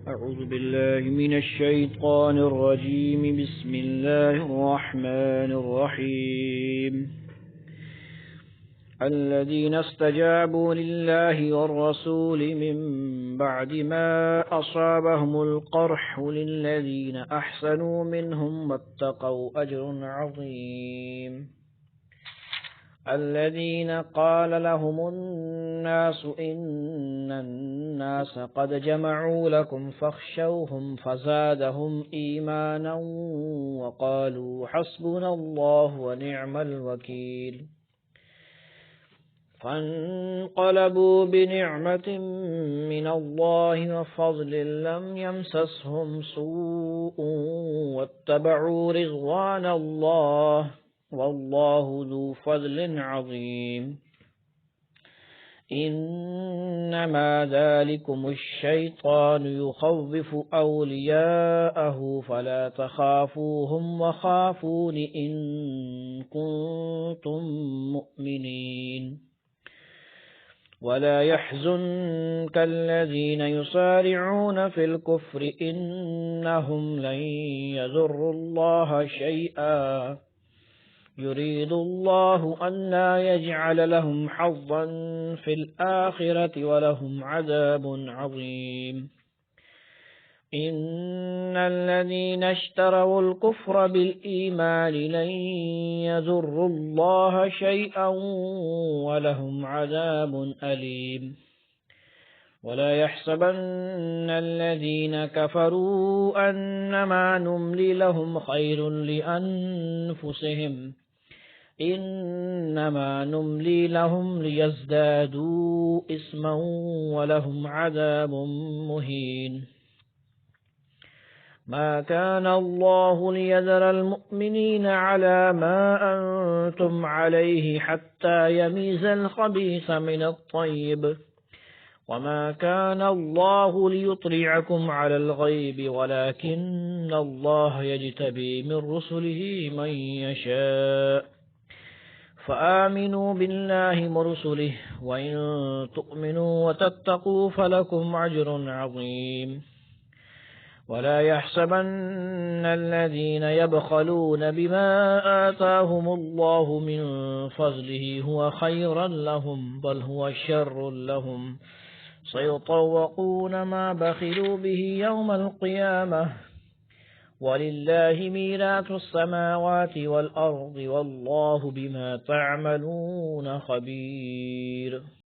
أعوذ بالله من الشيطان الرجيم. بسم الله الرحمن الرحيم. الذين استجابوا لله والرسول من بعد ما أصابهم القرح للذين أحسنوا منهم واتقوا أجر عظيم. الذين قال لهم الناس إن الناس قد جمعوا لكم فاخشوهم فزادهم إيمانا وقالوا حسبنا الله ونعم الوكيل. فانقلبوا بنعمة من الله وفضل لم يمسسهم سوء واتبعوا رضوان الله والله ذو فضل عظيم. إنما ذلكم الشيطان يخوف أولياءه فلا تخافوهم وخافون إن كنتم مؤمنين. ولا يحزنك الذين يسارعون في الكفر إنهم لن يضروا الله شيئا يريد الله أن لا يجعل لهم حظا في الآخرة ولهم عذاب عظيم. إن الذين اشتروا الكفر بالإيمان لن يضروا الله شيئا ولهم عذاب أليم. ولا يحسبن الذين كفروا أنما نملي لهم خير لأنفسهم إنما نملي لهم ليزدادوا إثما ولهم عذاب مهين. ما كان الله ليذر المؤمنين على ما أنتم عليه حتى يميز الخبيث من الطيب وما كان الله ليطلعكم على الغيب ولكن الله يجتبي من رسله من يشاء. فآمنوا بالله ورسله وإن تؤمنوا وتتقوا فلكم أجر عظيم. ولا يحسبن الذين يبخلون بما آتاهم الله من فضله هو خيرا لهم بل هو شر لهم سيطوقون ما بخلوا به يوم القيامة ولله ميراث السماوات والأرض والله بما تعملون خبير.